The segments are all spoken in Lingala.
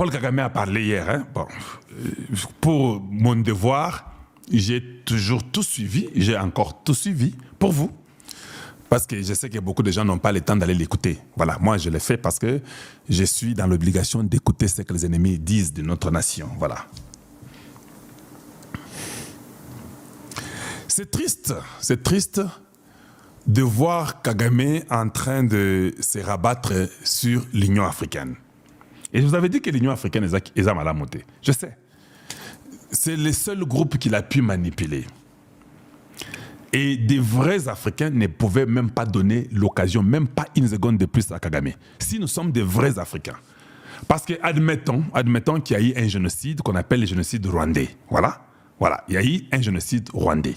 Paul Kagame a parlé hier. Hein? Bon, pour mon devoir, j'ai toujours tout suivi. J'ai encore tout suivi pour vous. Parce que je sais que beaucoup de gens n'ont pas le temps d'aller l'écouter. Voilà, moi je l'ai fait parce que je suis dans l'obligation d'écouter ce que les ennemis disent de notre nation. Voilà. C'est triste de voir Kagame en train de se rabattre sur l'Union africaine. Et je vous avais dit que l'Union africaine est à la montée. Je sais. C'est le seul groupe qu'il a pu manipuler. Et des vrais Africains ne pouvaient même pas donner l'occasion, même pas une seconde de plus à Kagame. Si nous sommes des vrais Africains. Parce que admettons qu'il y a eu un génocide qu'on appelle le génocide rwandais. Voilà, il y a eu un génocide rwandais.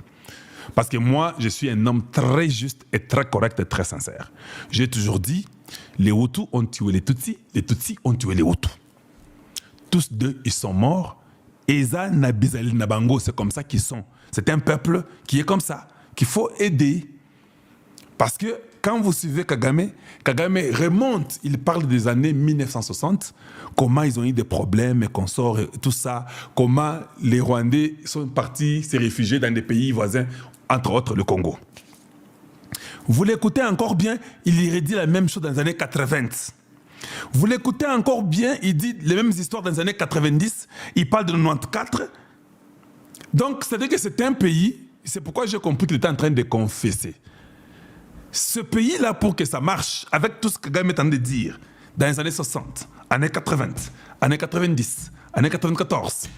Parce que moi, je suis un homme très juste et très correct et très sincère. J'ai toujours dit, les Hutus ont tué les Tutsis ont tué les Hutus. Tous deux, ils sont morts. Eza Nabizali Nabango, c'est comme ça qu'ils sont. C'est un peuple qui est comme ça, qu'il faut aider. Parce que quand vous suivez Kagame remonte, il parle des années 1960, comment ils ont eu des problèmes et qu'on sort et tout ça, comment les Rwandais sont partis se réfugier dans des pays voisins, entre autres le Congo. Vous l'écoutez encore bien, il redit la même chose dans les années 80. Vous l'écoutez encore bien, il dit les mêmes histoires dans les années 90, il parle de 94. Donc, c'est-à-dire que c'est un pays, c'est pourquoi j'ai compris qu'il était en train de confesser. Ce pays-là, pour que ça marche, avec tout ce que Kagame est en train de dire, dans les années 60, années 80, années 90, années 94,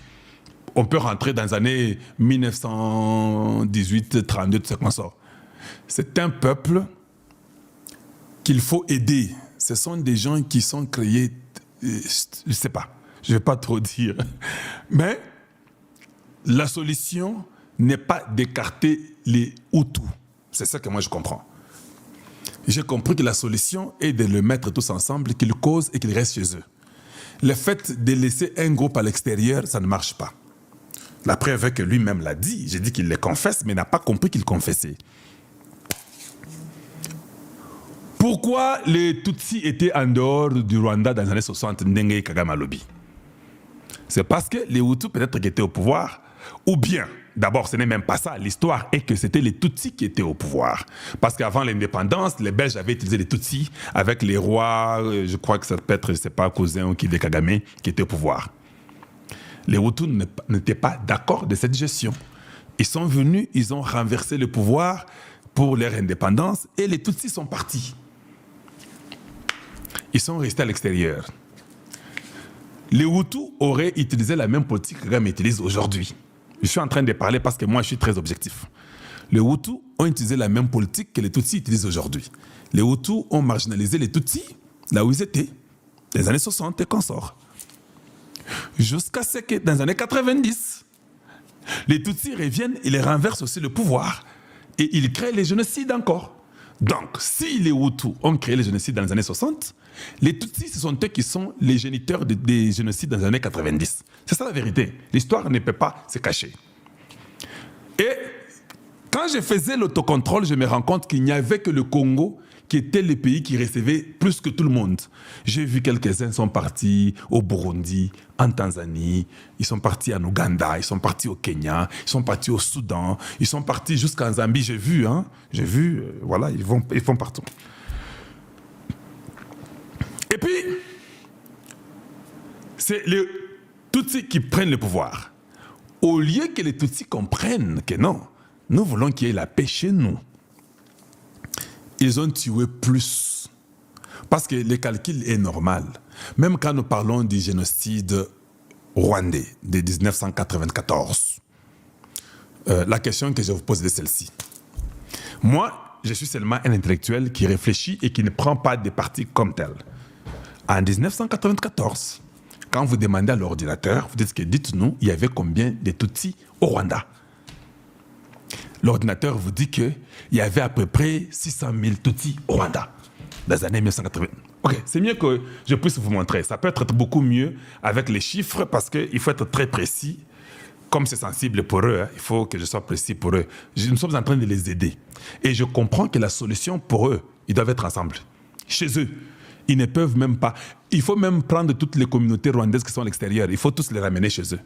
on peut rentrer dans les années 1918, 32, tout ce qu'on sort. C'est un peuple qu'il faut aider. Ce sont des gens qui sont créés, je ne sais pas, je ne vais pas trop dire, mais la solution n'est pas d'écarter les Hutus. C'est ça que moi je comprends. J'ai compris que la solution est de les mettre tous ensemble, qu'ils causent et qu'ils restent chez eux. Le fait de laisser un groupe à l'extérieur, ça ne marche pas. La preuve est que lui-même l'a dit. J'ai dit qu'il les confesse, mais n'a pas compris qu'il confessait. Pourquoi les Tutsis étaient en dehors du Rwanda dans les années 60, Ndenge Kagame Alobi? C'est parce que les Hutus peut-être qui étaient au pouvoir, ou bien, d'abord ce n'est même pas ça, l'histoire est que c'était les Tutsis qui étaient au pouvoir. Parce qu'avant l'indépendance, les Belges avaient utilisé les Tutsis avec les rois, je crois que ça peut être, je ne sais pas, cousin ou qui de Kagame, qui étaient au pouvoir. Les Hutus n'étaient pas d'accord de cette gestion. Ils sont venus, ils ont renversé le pouvoir pour leur indépendance et les Tutsis sont partis. Ils sont restés à l'extérieur. Les Hutus auraient utilisé la même politique que Kagame utilise aujourd'hui. Je suis en train de parler parce que moi je suis très objectif. Les Hutus ont utilisé la même politique que les Tutsis utilisent aujourd'hui. Les Hutus ont marginalisé les Tutsis là où ils étaient, dans les années 60 et consorts. Jusqu'à ce que dans les années 90, les Tutsis reviennent et les renversent aussi le pouvoir et ils créent les génocides encore. Donc, si les Hutus ont créé les génocides dans les années 60, les Tutsis, ce sont eux qui sont les géniteurs des génocides dans les années 90. C'est ça la vérité. L'histoire ne peut pas se cacher. Et quand je faisais l'autocontrôle, je me rends compte qu'il n'y avait que le Congo qui était le pays qui recevait plus que tout le monde. J'ai vu quelques-uns sont partis au Burundi, en Tanzanie, ils sont partis en Ouganda, ils sont partis au Kenya, ils sont partis au Soudan, ils sont partis jusqu'en Zambie, j'ai vu, voilà, ils vont partout. Et puis, c'est les Tutsis qui prennent le pouvoir. Au lieu que les Tutsis comprennent que non, nous voulons qu'il y ait la paix chez nous, ils ont tué plus. Parce que le calcul est normal. Même quand nous parlons du génocide rwandais de 1994, la question que je vous pose est celle-ci. Moi, je suis seulement un intellectuel qui réfléchit et qui ne prend pas de parti comme tel. En 1994, quand vous demandez à l'ordinateur, vous dites que dites-nous, il y avait combien de Tutsis au Rwanda? L'ordinateur vous dit qu'il y avait à peu près 600 000 Tutsis au Rwanda dans les années 1980. Ok, c'est mieux que je puisse vous montrer. Ça peut être beaucoup mieux avec les chiffres parce qu'il faut être très précis. Comme c'est sensible pour eux, il faut que je sois précis pour eux. Nous sommes en train de les aider. Et je comprends que la solution pour eux, ils doivent être ensemble, chez eux. Ils ne peuvent même pas. Il faut même prendre toutes les communautés rwandaises qui sont à l'extérieur. Il faut tous les ramener chez eux.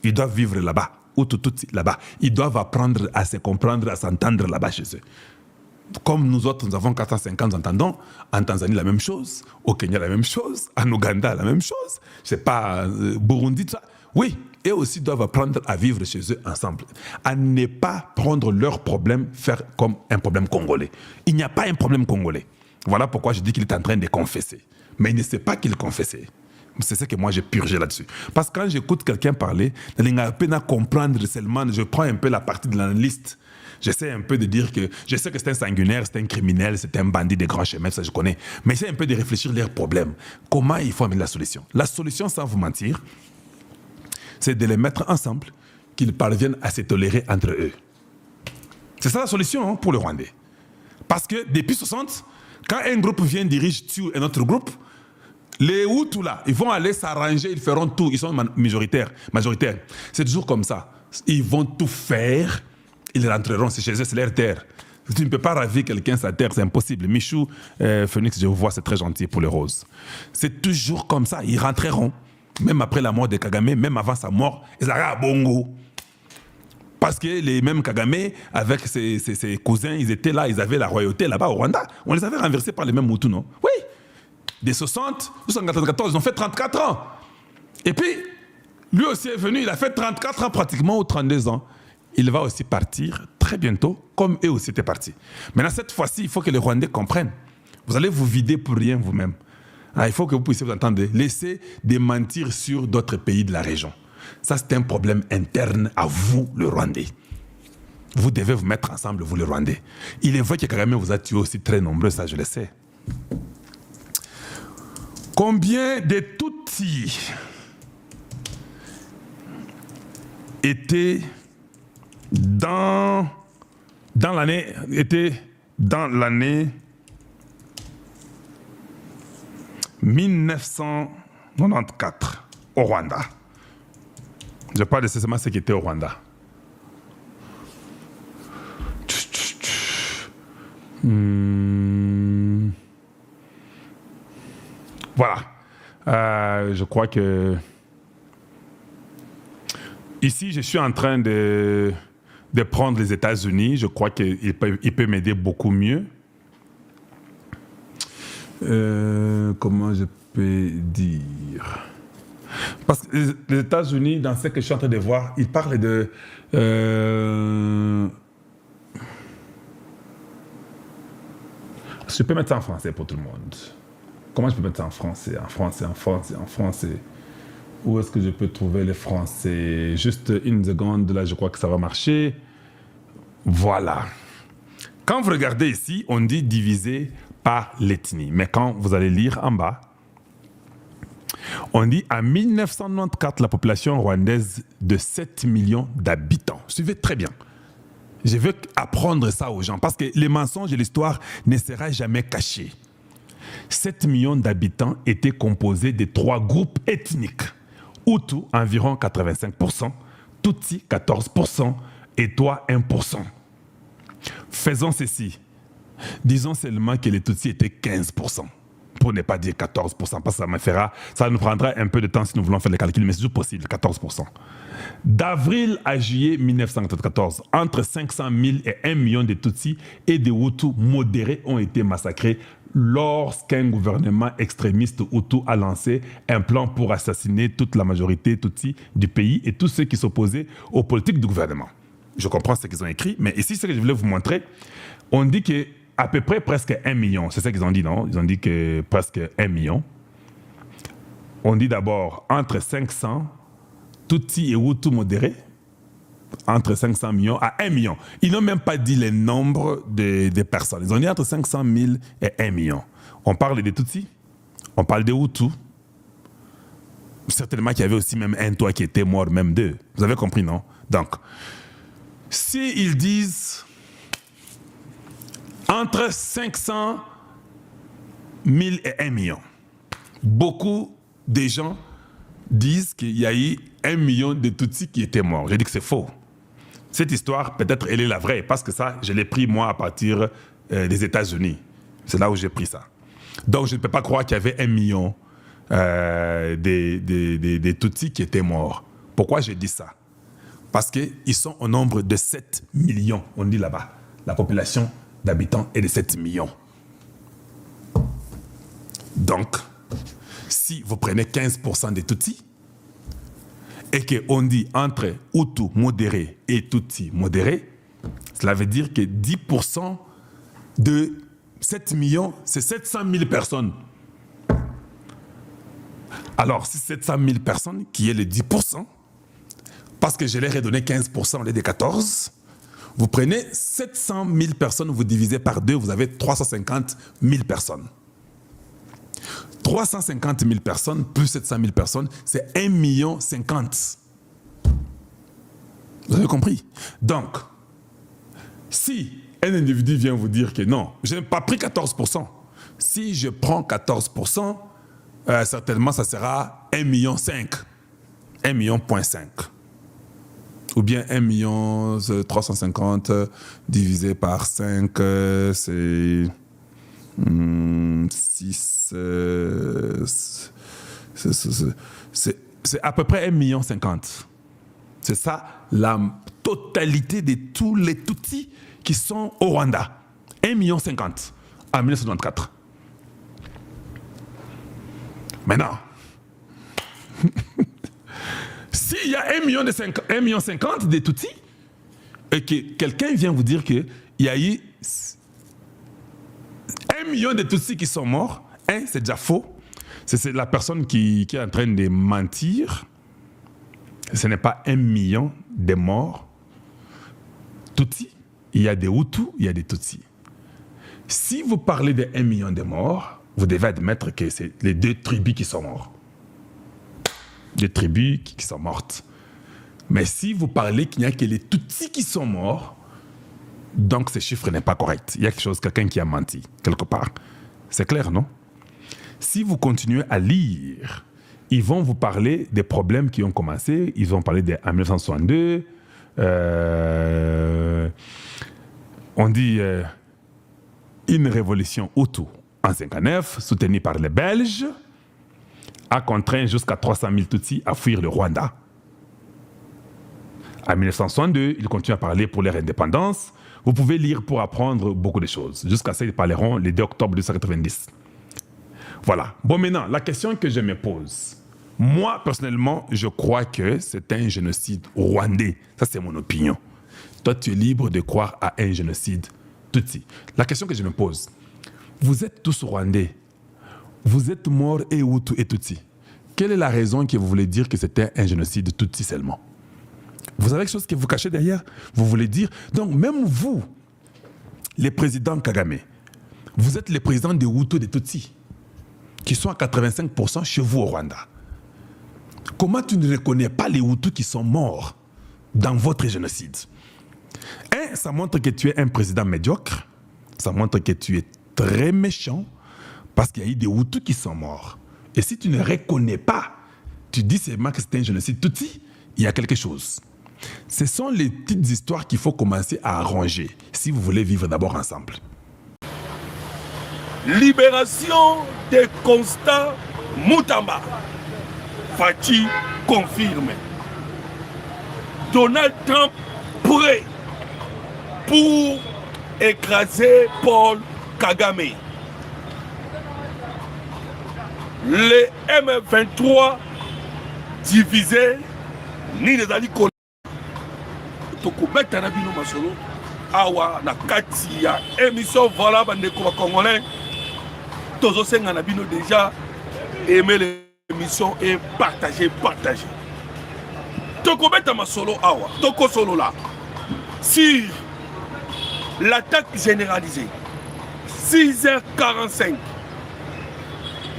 Ils doivent vivre là-bas. Ou tout là-bas. Ils doivent apprendre à se comprendre, à s'entendre là-bas chez eux. Comme nous autres, nous avons 450 entendants, en Tanzanie la même chose, au Kenya la même chose, en Ouganda la même chose, je sais pas, Burundi, tout ça. Oui, eux aussi doivent apprendre à vivre chez eux ensemble, à ne pas prendre leurs problèmes, faire comme un problème congolais. Il n'y a pas un problème congolais. Voilà pourquoi je dis qu'il est en train de confesser. Mais il ne sait pas qu'il confessait. C'est ce que moi j'ai purgé là-dessus. Parce que quand j'écoute quelqu'un parler, je n'ai peine à comprendre seulement, je prends un peu la partie de l'analyste. J'essaie un peu de dire que, je sais que c'est un sanguinaire, c'est un criminel, c'est un bandit de grand chemin, ça je connais. Mais j'essaie un peu de réfléchir leurs problèmes. Comment il faut amener la solution? La solution, sans vous mentir, c'est de les mettre ensemble, qu'ils parviennent à se tolérer entre eux. C'est ça la solution pour le Rwandais. Parce que depuis 60, quand un groupe vient dirige tue un autre groupe, les Hutus là, ils vont aller s'arranger, ils feront tout, ils sont majoritaires. C'est toujours comme ça. Ils vont tout faire. Ils rentreront, c'est chez eux, c'est leur terre. Tu ne peux pas ravir quelqu'un sa terre, c'est impossible. Michou, Phoenix, je vous vois, c'est très gentil pour les roses. C'est toujours comme ça, ils rentreront. Même après la mort de Kagame, même avant sa mort, ils arrivent à Bongo. Parce que les mêmes Kagame, avec ses cousins, ils étaient là, ils avaient la royauté là-bas au Rwanda. On les avait renversés par les mêmes Hutus, non? Oui. Des 60, 74, ils ont fait 34 ans. Et puis, lui aussi est venu, il a fait 34 ans pratiquement, ou 32 ans. Il va aussi partir très bientôt, comme eux aussi étaient partis. Maintenant, cette fois-ci, il faut que les Rwandais comprennent. Vous allez vous vider pour rien vous-même. Il faut que vous puissiez vous entendre. Laissez de mentir sur d'autres pays de la région. Ça, c'est un problème interne à vous, le Rwandais. Vous devez vous mettre ensemble, vous, le Rwandais. Il est vrai que Kagame vous a tué aussi très nombreux, ça, je le sais. Combien de Tutsis étaient dans l'année 1994 au Rwanda. Je parle de seulement ce qui était au Rwanda. Voilà. Je crois que ici, je suis en train de prendre les États-Unis. Je crois qu'il peut m'aider beaucoup mieux. Comment je peux dire? Parce que les États-Unis, dans ce que je suis en train de voir, ils parlent de... Je peux mettre ça en français pour tout le monde. Comment je peux mettre ça en français? En français. Où est-ce que je peux trouver les français? Juste une seconde, là, je crois que ça va marcher. Voilà. Quand vous regardez ici, on dit divisé par l'ethnie. Mais quand vous allez lire en bas, on dit en 1994, la population rwandaise de 7 millions d'habitants. Suivez très bien. Je veux apprendre ça aux gens parce que les mensonges et l'histoire ne sera jamais cachés. 7 millions d'habitants étaient composés de 3 groupes ethniques. Hutu, environ 85%, Tutsi, 14%, et toi, 1%. Faisons ceci. Disons seulement que les Tutsis étaient 15%, pour ne pas dire 14%, parce que ça nous prendra un peu de temps si nous voulons faire les calculs, mais c'est toujours possible, 14%. D'avril à juillet 1994, entre 500 000 et 1 million de Tutsis et de Hutus modérés ont été massacrés lorsqu'un gouvernement extrémiste Hutu a lancé un plan pour assassiner toute la majorité Tutsi du pays et tous ceux qui s'opposaient aux politiques du gouvernement. Je comprends ce qu'ils ont écrit, mais ici, ce que je voulais vous montrer, on dit qu'à peu près presque 1 million, c'est ça qu'ils ont dit, non? Ils ont dit que presque 1 million. On dit d'abord entre 500 Tutsi et Hutu modérés, entre 500 millions à 1 million. Ils n'ont même pas dit le nombre de personnes. Ils ont dit entre 500 000 et 1 million. On parle des Tutsis, on parle des Hutus. Certainement qu'il y avait aussi même un toit qui était mort, même d'eux. Vous avez compris, non? Donc, s'ils disent entre 500 000 et 1 million, beaucoup de gens disent qu'il y a eu 1 million de Tutsis qui étaient morts. Je dis que c'est faux. Cette histoire, peut-être, elle est la vraie, parce que ça, je l'ai pris, moi, à partir des États-Unis. C'est là où j'ai pris ça. Donc, je ne peux pas croire qu'il y avait 1 million des Tutsis qui étaient morts. Pourquoi je dis ça? Parce qu'ils sont au nombre de 7 millions, on dit là-bas. La population d'habitants est de 7 millions. Donc, si vous prenez 15% des Tutsis, et qu'on dit entre Hutu modéré et Tutsi modéré, cela veut dire que 10% de 7 millions, c'est 700 000 personnes. Alors, si 700 000 personnes, qui est les 10%, parce que je leur ai donné 15% au lieu de 14%, vous prenez 700 000 personnes, vous divisez par 2, vous avez 350 000 personnes. 350 000 personnes plus 700 000 personnes, c'est 1,50 million. Vous avez compris? Donc, si un individu vient vous dire que non, je n'ai pas pris 14%. Si je prends 14%, certainement ça sera 1,5 million. 1,5 million. Ou bien 1,350 000 divisé par 5, c'est 6. C'est à peu près 1,50 million. C'est ça la totalité de tous les Tutsis qui sont au Rwanda. 1,50 million en 1994. Maintenant, s'il y a 1,50 million de Tutsis, et que quelqu'un vient vous dire qu'il y a eu 1 million de Tutsis qui sont morts, c'est déjà faux. C'est la personne qui est en train de mentir. Ce n'est pas 1 million de morts Tutsis. Il y a des Hutus, il y a des Tutsis. Si vous parlez de 1 million de morts, vous devez admettre que c'est les 2 tribus qui sont mortes. 2 tribus qui sont mortes. Mais si vous parlez qu'il n'y a que les Tutsis qui sont morts, donc ce chiffre n'est pas correct. Il y a quelque chose, quelqu'un qui a menti, quelque part. C'est clair, non? Si vous continuez à lire, ils vont vous parler des problèmes qui ont commencé. Ils vont parler en 1962. On dit une révolution Hutu en 1959, soutenue par les Belges, a contraint jusqu'à 300 000 Tutsis à fuir le Rwanda. En 1962, ils continuent à parler pour leur indépendance. Vous pouvez lire pour apprendre beaucoup de choses. Jusqu'à ça, ils parleront le 2 octobre 1990. Voilà. Bon, maintenant, la question que je me pose. Moi, personnellement, je crois que c'est un génocide rwandais. Ça, c'est mon opinion. Toi, tu es libre de croire à un génocide Tutsi. La question que je me pose. Vous êtes tous rwandais. Vous êtes morts et Hutu et Tutsi. Quelle est la raison que vous voulez dire que c'était un génocide Tutsi seulement? Vous avez quelque chose que vous cachez derrière? Vous voulez dire... Donc, même vous, les présidents Kagame, vous êtes les présidents des Hutu et des Tutsi, qui sont à 85% chez vous au Rwanda. Comment tu ne reconnais pas les Hutus qui sont morts dans votre génocide? Ça montre que tu es un président médiocre. Ça montre que tu es très méchant parce qu'il y a eu des Hutus qui sont morts. Et si tu ne reconnais pas, tu dis seulement que c'est un génocide Tutsi, il y a quelque chose. Ce sont les petites histoires qu'il faut commencer à arranger si vous voulez vivre d'abord ensemble. Libération de Constant Mutamba. Fachi confirme. Donald Trump prêt pour écraser Paul Kagame. Les M23 divisés, ni les alliés. Tokobeta na bino masolo awa na kati ya émission voilà bandeko ba congolais tozo senga na bino déjà aimer l'émission et partager Tokobeta masolo awa toko solo là sur l'attaque généralisée 6h45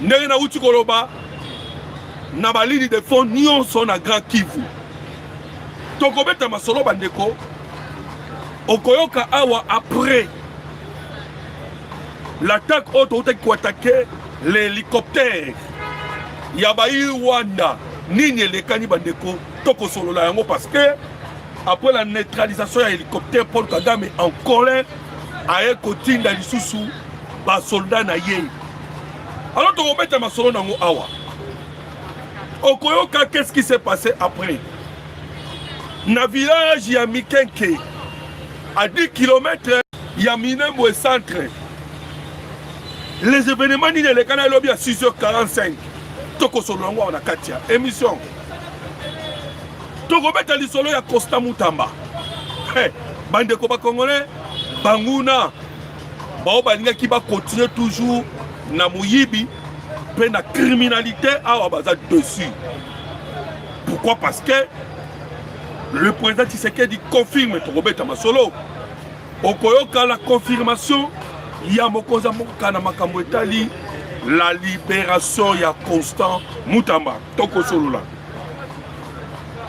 ndenge na uti koloba na balini de fond nyonso na Grand Kivu. Tokobeta masolo bandeko okoyoka awa après l'attaque auto qui attaqué l'hélicoptère yabayi Rwanda nini elekani bandeko toko solo la yango parce que après la neutralisation de l'hélicoptère Paul Kagame en colère aye kotinda lisusu ba soldat na ye Alors tu remets ta masolo nango awa. Okoyoka, qu'est-ce qui s'est passé après? Na village ya Mikenke, à 10 km, il y a Minembo et centre. Les événements ni les canaux lobby à 6h45. Toko solongo on a katia émission. Toko beta li solo ya Costa Mutamba. Hey, bande ko ba congolais, banguna. Ba balinga ki ba continuer toujours na muyibi, pe na criminalité a baza dessus. Pourquoi? Parce que le président Tshisekedi confirme Toko beta masolo. Okoyoka la confirmation. Il y a mokoza mokana makambo etali la libération ya Constant Mutamba toko solola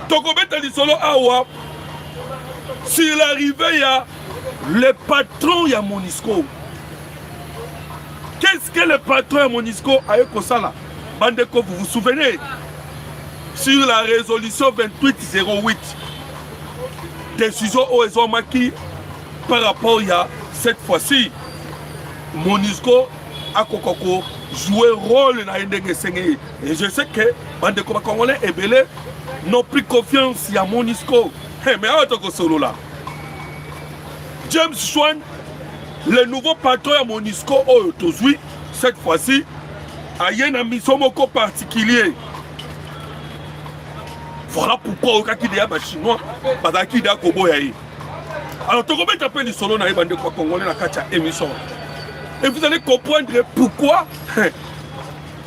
toko betali solo awa sur l'arrivée ya le patron ya Monisco. Qu'est-ce que le patron ya Monisco a eu kosala? Bandeko, vous vous souvenez sur la résolution 2808 décision Oezomaki par rapport à cette fois-ci Monisco a kokoko joué rôle dans l'indégue. Et je sais que bande de Congolais et Belé n'ont plus confiance à Monisco. Mais à autre solo là. James Swan, le nouveau patron à Monisco, cette fois-ci, a eu une mission particulière. Voilà pourquoi au cas qui est chinois, parce qu'il y a Koboyaï. Alors, tu vas taper le solo dans les bandes de Congolais dans la émission. Et vous allez comprendre pourquoi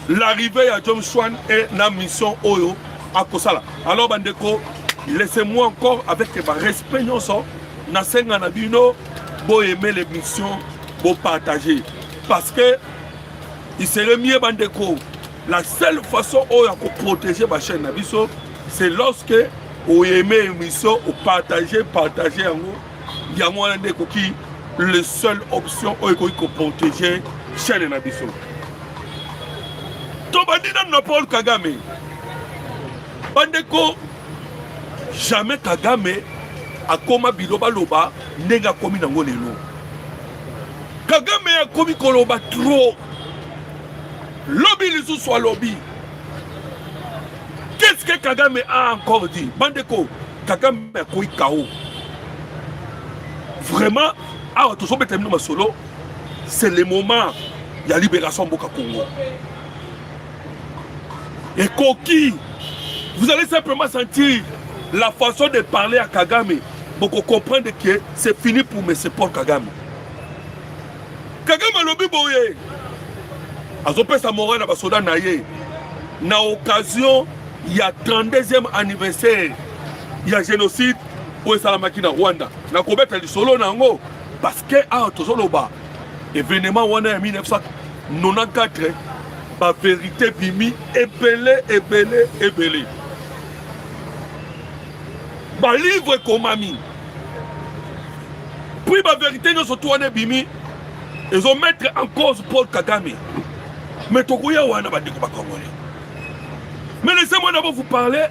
l'arrivée à James Swan est la mission Oyo à Kosala. Alors, Bandeko, laissez-moi encore avec respect, Nasenga Nabino, pour aimer l'émission, pour partager. Parce que il serait mieux, Bandeko, la seule façon pour protéger ma chaîne Nabiso, c'est lorsque vous aimez l'émission, vous partagez en gros. Il y a moins de qui la seule option pour protéger chaîne Nabiso. Tobandina na Paul Kagame. Bandeko, jamais Kagame a koma biloba loba nega komi nango lelo. Kagame a komi koloba trop. Lobby les soit lobby. Qu'est-ce que Kagame a encore dit? Bandeko, Kagame a koui KO. Vraiment, c'est le moment de la libération de Congo. Et Koki, vous allez simplement sentir la façon de parler à Kagame pour comprendre que c'est fini pour M. Paul Kagame. Kagame a lobby boye. Azopé Samora na basoda naye. Na occasion, il y a 32e anniversaire. Il y a génocide. Pour Salamaki na Rwanda. Na kobeta li solo nango. Parce que à Tozoloba, événement wana en 1994, la vérité bimi ébélé. Ba livre komami. Puis la vérité nous surtout wana bimi, ils ont mettre en cause Paul Kagame. Mais Togoya wana ba diko ba Congolais. Mais laissez-moi d'abord vous parler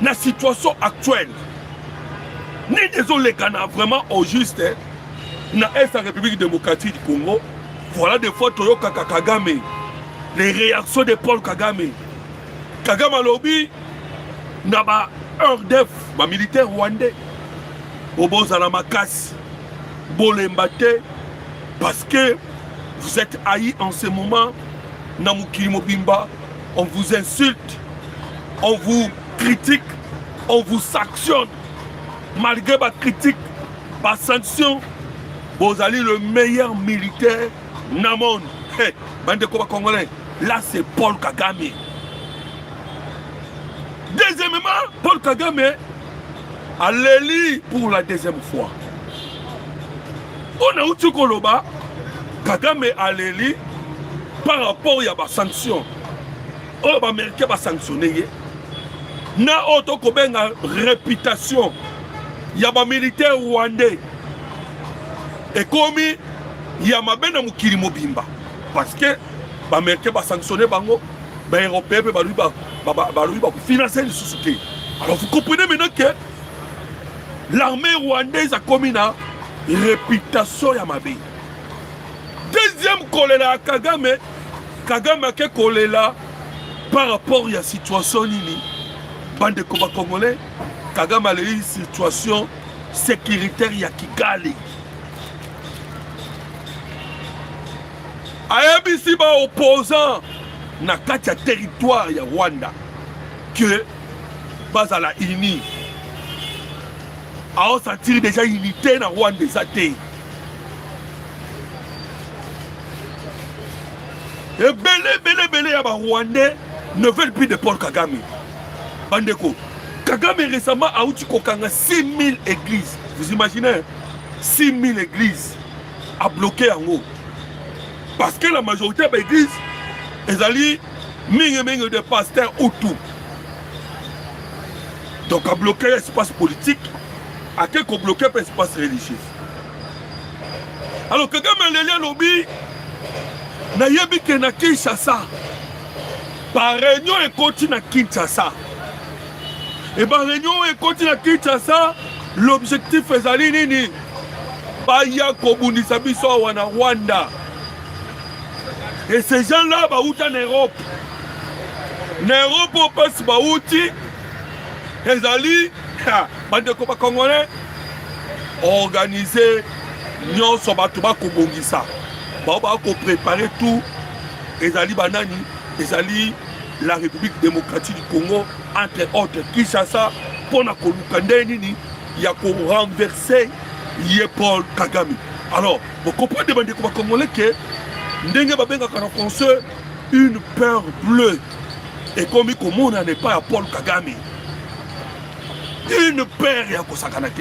de la situation actuelle. Ni désolé qu'on a vraiment au juste dans la République démocratique du Congo. Voilà des fois Toyo Kagame, les réactions de Paul Kagame. Kagame lobby n'a pas un def, ma militaire rwandais. Bobo Zalamakas, Bolembate, parce que vous êtes haïs en ce moment. Namukiri Mobimba, on vous insulte, on vous critique, on vous sanctionne. Malgré ma critique, ma sanction, vous allez le meilleur militaire Namon. Hey, bande Koba Congolais, là c'est Paul Kagame. Deuxièmement, Paul Kagame a l'élu pour la deuxième fois. On a eu Koloba, Kagame a l'élu par rapport à la sanction. On va américain va sanctionner. Na auto kobenga réputation. Il y a des militaires rwandais. Et comme il y a des Mukiri Mobimba. Parce que les Américains vont sanctionner les Européens vont financer les sociétés. Alors vous comprenez maintenant que l'armée rwandaise a commis une réputation. Deuxième colère à Kagame, Kagame ake kolela par rapport à la situation nini bande koba congolais Kagame a une situation sécuritaire ya Kigali ayebisi ba opposant na kati ya territoire ya Rwanda que bazala uni a sentir déjà unité na Rwanda ezate et belé ya ba Rwandais ne veulent plus de Paul Kagame. Bandeko, Kagame récemment a outi kokanga 6000 églises. Vous imaginez 6000 églises a bloqué en haut. Parce que la majorité des églises, elles allaient mingi de pasteurs autour. Donc a bloqué l'espace politique, a quelqu'un bloqué l'espace religieux. Alors Kagame a lobby, na yebi ke na Kinshasa. Par réunion et continue à Kinshasa. Et par réunion et continue à Kinshasa, l'objectif est d'aller nini. Baya Kobundisa biso wana Rwanda. Et ces gens-là, bah où en Europe. En Europe, on passe bah où ils allaient, bande de Kopa Congolais, organiser Nyon Sobatuba Kobongisa. Bah on va préparer tout. Ils allaient banani. Ils allaient la République démocratique du Congo, entre autres Kinshasa, pour la Kolukandeni, il y a pour renverser Paul Kagame. Alors, vous comprenez que les Congolais que Ndenge Babenga en français une peur bleue. Et comme il n'est pas à Paul Kagame. Une peur et à Kosakanate.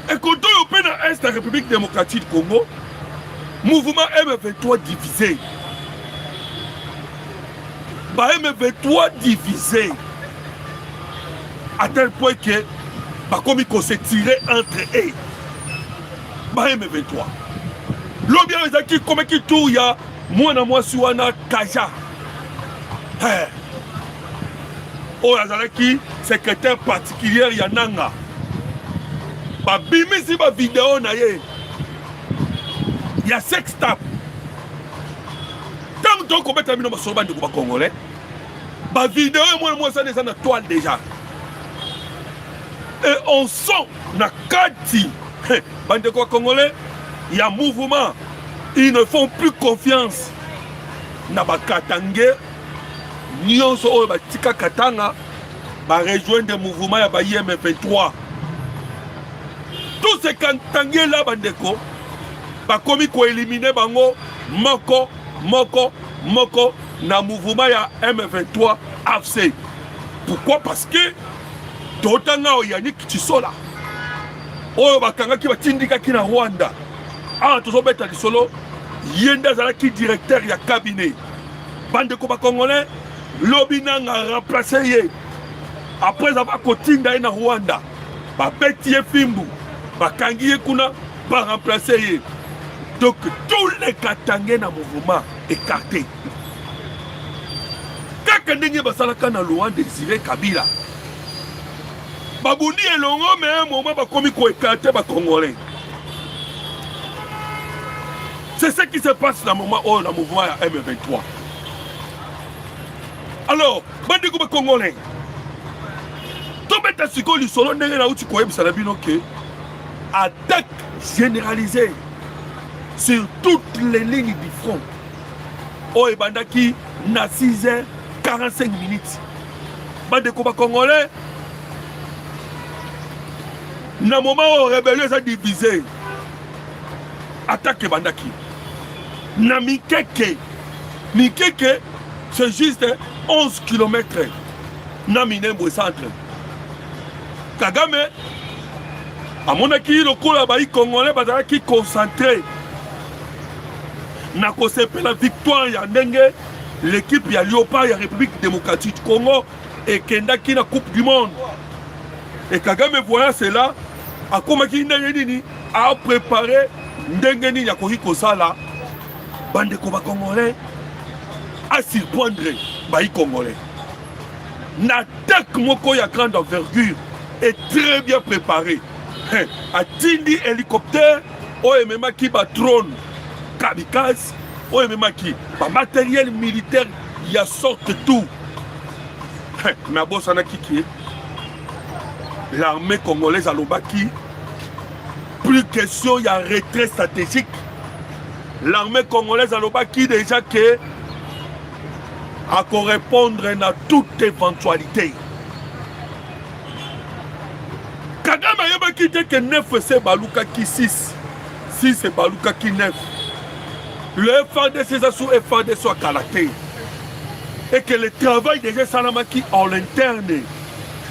Et quand on est dans l'Est de la République démocratique du Congo, mouvement M23 divisé. M23 divisé à tel point que comme il s'est tiré entre eux. M23. L'objet est qui comme qui tout y a moi suana Kaja. Oh Azalaki secrétaire particulier Yananga. Bimi si ba vidéo na ye. Il y a sex tap. Tant que tu as mis dans le Congolais, la vidéo moi ça est dans la toile déjà. Et on sent na kati bande Congolais, il y a un mouvement, ils ne font plus confiance na Bakatangé, nyonso oyo batika Katanga ba rejoindre le mouvement ya ba IM23. Tous ces Katangé là bandeko ba komi ko éliminer bango moko na mouvement ya M23 AFC. Pourquoi? Parce que totanga Yannick Tshisola oyo bakanga ki batindika ki na Rwanda tozo beta lisolo yenda zalaki directeur ya cabinet bande ko ba congolais lobina nga remplacer ye après avoir kotinda na Rwanda ba beti ye fimbu bakangi ye kuna ba remplacer ye. Donc tous les Katangais na mouvement écartés. Kaka ndenge basalaka na Laurent Désiré Kabila. Babundi elongo mais un moment bakomi ko écarter ba Congolais. C'est ce qui se passe dans le moment où le mouvement est M23. Alors, bande ko ba Congolais. Tobeta siko li solo ndenge na uti ko yebisa na bino ke attaque généralisée sur toutes les lignes du front. Oh, et bandaki na 6h45 minutes. Bande ko ba Congolais. Na moment où rébellion a divisé. Attaque bandaki. Na Mikeke. Mikeke, c'est juste 11 km. Na Minembwe centre. Kagame, à mon avis, le coup là-bas, les Congolais qui concentré. Na kosepe la victoire ya ndenge l'équipe ya Léopard ya République démocratique du Congo et Kendaki na Coupe du Monde. Et Kagame voyant cela, a komaki ndenge nini a préparé ndenge nini ya koki kosala bande ko ba Congolais a surprendre ba Congolais. L'attaque moko ya grande envergure est très bien préparée. A tindi hélicoptère o emema ki ba drone kamikaze oyo ememaki matériel militaire ya sorte tout mais abosanaki ki l'armée congolaise alobaki plus question ya retrait stratégique. L'armée congolaise alobaki déjà que à correspondre à toute éventualité. Kagame a quitté que 9 c'est Baluka qui 6. 6 c'est Baluka qui 9. Le FARDC c'est sous FARDC soit caractère. Et que le travail déjà Salamaki en interne,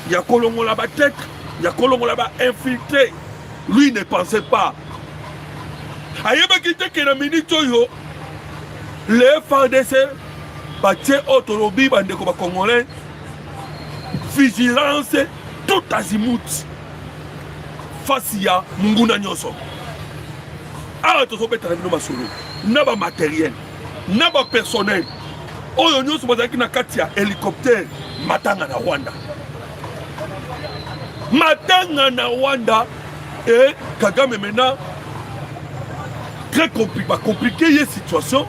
il y a Kolongo là-bas tête, il y a Kolongo là-bas infiltré. Lui ne pensait pas. Ayeba quitté que la minute yo, le FARDC batie autolobie bandeko ba congolais vigilance tout azimut face ya munguna nyoso. Ah to so betana bino masolo na ba matériel na ba personnel oyo nyoso bazaki na kati ya hélicoptère matanga na Rwanda. Matanga na Rwanda et Kagame maintenant très compliqué la situation.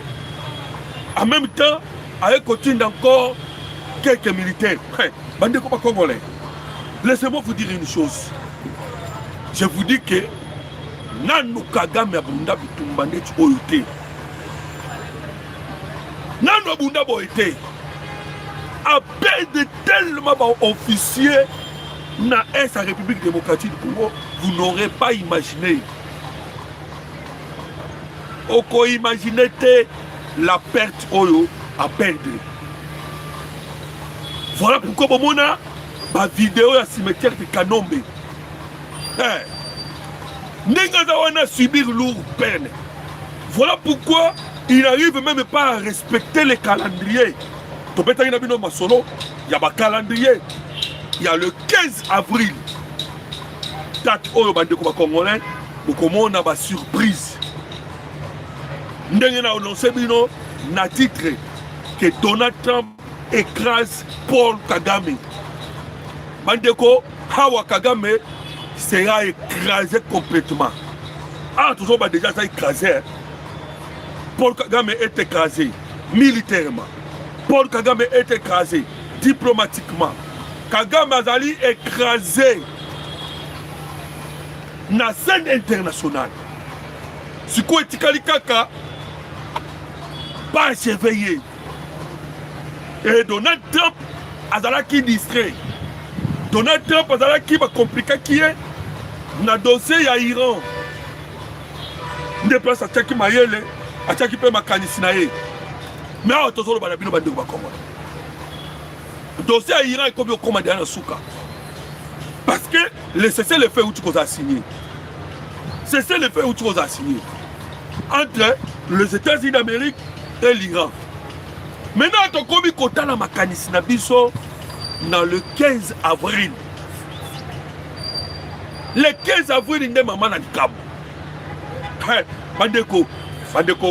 En même temps, avec continue encore quelques militaires. Bande comme congolais. Laissez-moi vous dire une chose. Je vous dis que Nanu Kagame abunda bitumbande oyote. Nanu abunda boyote. Appel de tellement d'officiers dans la République démocratique du Congo, vous n'aurez pas imaginé. Oko imaginez la perte oyo à perdre. Voilà pourquoi on a ma vidéo à cimetière de Kanombe. Nengazawana subir lourd peine. Voilà pourquoi il n'arrive même pas à respecter les calendriers. Il y a un calendrier. Il y a le 15 avril. Date oyo bandeko congolais, on a une surprise. Nous avons annoncé na titre que Donald Trump écrase Paul Kagame. Bandeko, Hawa Kagame sera écrasé complètement. Ah, toujours déjà ça écrasé. Paul Kagame est écrasé militairement. Paul Kagame est écrasé diplomatiquement. Kagame Azali écrasé na scène internationale. Si quoi etikali kaka pas éveillé. Et Donald Trump azalaki distrait. Donald Trump azalaki ba compliqué qui est na dossier ya Iran. Ne place à Tchaki Mayele, à Tchaki pe makanisi na ye. Mais à tozolo ba bino bandeko ba Congo. Dossier à Iran est comme au commandant na souka. Parce que le cessez-le-feu où tu as signé. Cessez-le-feu où tu as signé. Entre les États-Unis d'Amérique et l'Iran. Maintenant, tu as commis kota na makanisi na biso dans le 15 avril. Le 15 avril, il y a maman na Likabo. Bandeko,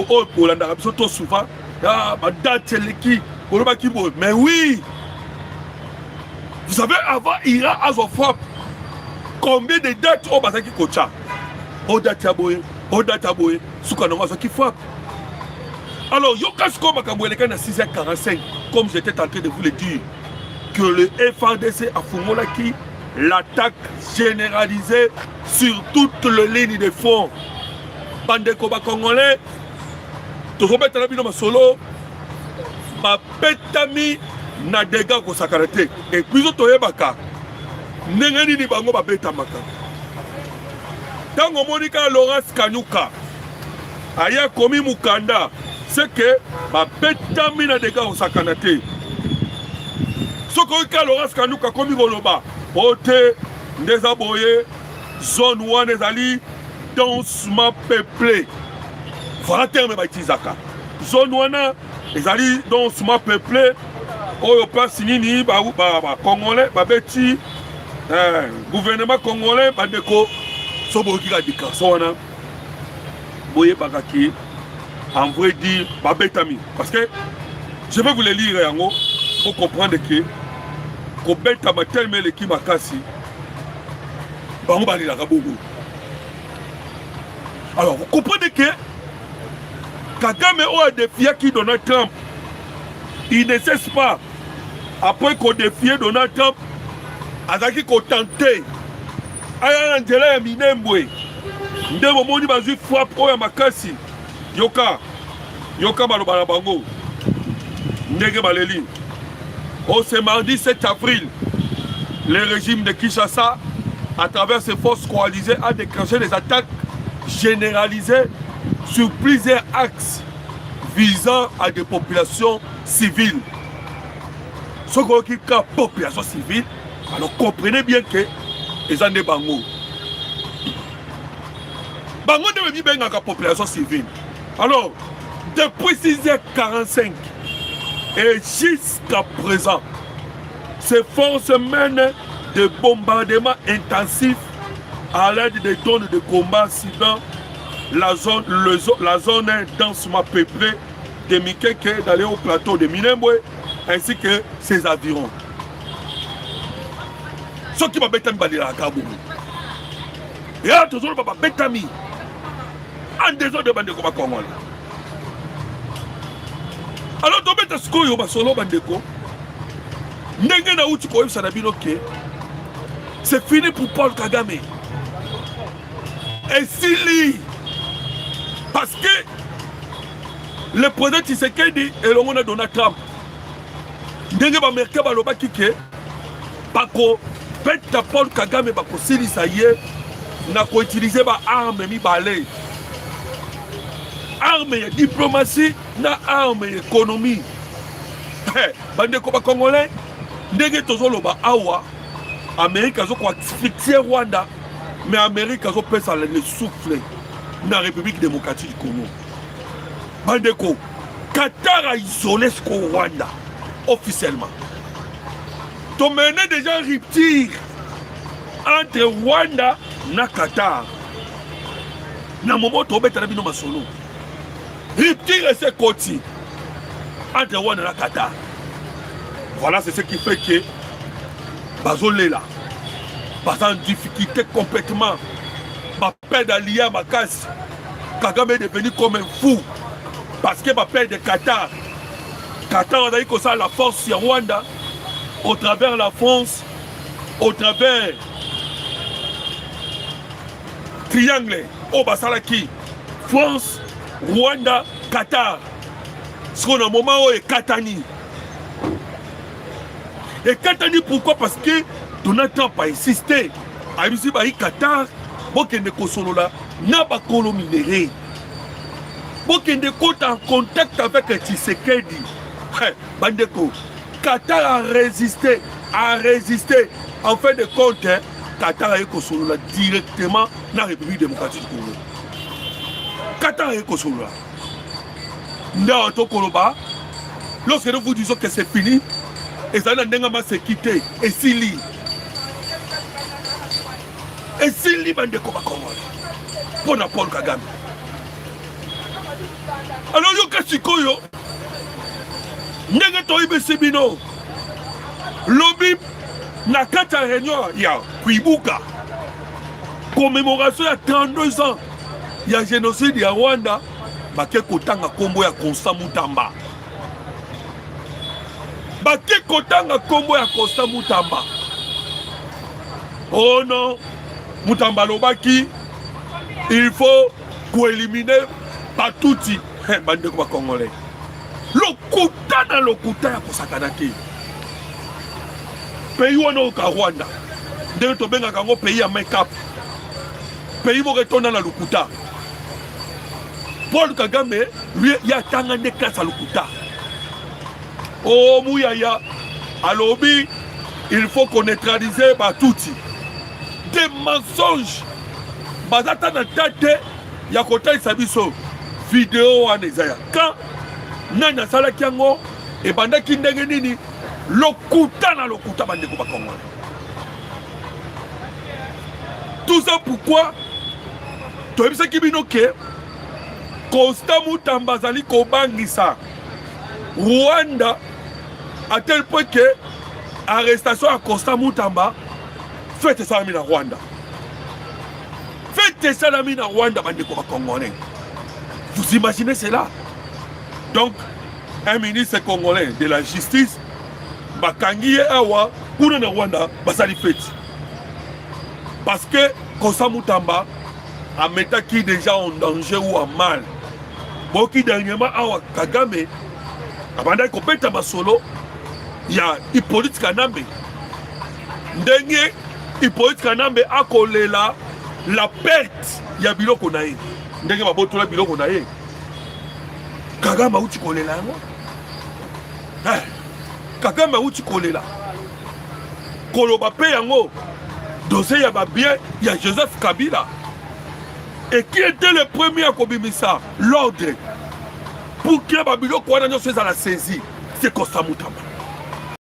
oh, pour la biso tout souvent, date qui, mais oui. Vous savez, avant Iran Azofop, combien de dates au Basaki Kocha? Au Databoé, Soukanoma qui frappe. Alors, Yokasko Makaboueleka na 6h45, comme j'étais en train de vous le dire, que le FARDC a Fumolaki l'attaque généralisée sur toutes les lignes de front. Bandeko Congolais, Tozobeta Nabino Masolo, Bapetami. Na dégâts ko sakarate et puis toyebaka ndengeni ni bango babeta maka tango monika Laurence Kanyuka aya komi mukanda c'est que babetami na dégâts ko sakarate soko ka Laurence Kanyuka komi goloba ote ndeza boye zone 1 ezali densement peuplé voilà terme ba tizaka zone 1 ezali densement peuplé. Oyo place nini ba congolais ba beti gouvernement congolais ba deko sobo ki ka déclaration wana boye bakaki en vrai dire ba betami parce que je vais vous le lire yango pour comprendre que ko beta ma tellement l'équipe makasi bango ba lila ka bogo. Alors vous comprenez que Kagame a défié qui Donald Trump. Il ne cesse pas. Après qu'on défie Donald Trump, Azaki qu'on tenté. Aya Angela Minembwe. Ndemo moni bazu frappe oya makasi. Yoka balobala bango. Ndege baleli. Ce mardi 7 avril, le régime de Kinshasa, à travers ses forces coalisées, a déclenché des attaques généralisées sur plusieurs axes visant à des populations civiles. Ce qui est la population civile, alors comprenez bien que les gens de Bango. Bango devait bien la population civile. Alors, depuis 6h45 et jusqu'à présent, ces forces mènent des bombardements intensifs à l'aide des drones de combat citant la zone densément peuplée de Mikeke d'aller au plateau de Minembwe ainsi que ses environs. Ce qui m'a bétami balira à Kaboum. Et là, toujours le papa bétami. En désordre de Bandeko Bakongola. Alors, tu mets ce qu'on y a solo Bandeko. N'est-ce pas où tu peux que c'est fini pour Paul Kagame. Et si parce que le président Tshisekedi et le monde Donald Trump ndenge ba merke ba loba kike bako beta Paul Kagame bako silisa ye na ko utiliser ba arme mi balé arme ya diplomatie na arme ya économie bande ko ba congolais ndenge tozoloba awa Amérique azo ko asphyxier Rwanda mais Amérique azo pesa le souffle na République démocratique du Congo. Bandeko, Qatar a isolé ce Rwanda officiellement. Tu menais déjà rupture entre Rwanda et Qatar. Na moment tu as dit masolo. Rupture et c'est côté entre Rwanda et Qatar. Voilà, c'est ce qui fait que Bazolé là, parce en difficulté complètement. Ma père d'Alia Makas, Kagame est devenu comme un fou. Parce que ma père de Qatar, on a dit que ça la force sur Rwanda, au travers la France, au travers triangle, au Basalaki, France, Rwanda, Qatar. Ce qu'on a un moment où est Katani. Et Katani pourquoi? Parce que Donald Trump a insisté. A dit que Qatar, Bokende Kosolola, n'a pas colominéré. Bokende Kota en contact avec Tshisekedi. Bandeko, Qatar a résisté. En fin de compte, Qatar a Kosolola directement dans la République démocratique du Congo. Qatar a Kosolola. N'a pas Koloba. Lorsque nous vous disons que c'est fini, et ça n'a pas se quitter. Et s'il et s'il y a des Congolais pour Paul Kagame. Alors, il y a des gens qui ont lobby na kata réunion ya Kwibuka. Commémoration à 32 ans. Il y a génocide à Rwanda. Bake kotanga kombo ya Constant Mutamba. Bake kotanga kombo ya Constant Mutamba. Oh non. Mutamba Lobaki, il faut éliminer Batouti. Bande ko Congolais. Lokuta na lokuta ya kosakanaki. Pays wana au Rwanda. Ndenge to benga kango pays ya make-up. Pays mo retourna na lokuta. Paul Kagame lui ya tanga ne kasa lokuta. Oh Mouyaya, alobi, il faut qu'on neutralise Batouti. Des mensonges. Bazata na tate ya kota isabiso vidéo en Isaiah. Quand nana sala kiango e banda kindenge nini lokuta na lokuta bande ko bakongo. Tout ça pourquoi to ebisa kibino ke Constant Mutamba zali ko bangisa Rwanda à tel point que arrestation à Constant Mutamba. Faites ça à Rwanda. Faites ça à Rwanda, bande ko Congolais. Vous imaginez cela? Donc, un ministre congolais de la justice, bakangi awa, kuna na Rwanda, basali feti. Parce que Kosa Mutamba a metté qui déjà en danger ou en mal. Bon, qui dernièrement awa Kagame, avant qu'on pète ma solo, il y a Hippolyte Kanambe. Dernier, Hippolyte Kanambe a collé là la perte. Il y a Bilo Konaï. Dernier, ma botte là, Bilo Konaï. Kagame a où tu collé là, non? Kagame a où tu collé là? Koloba Peyango. Dossier y a bien, il y a Joseph Kabila. Et qui était le premier à Kobimisa? L'ordre. Pour que Babylon Kouana soit à la saisie, c'est Kosa Mutamba.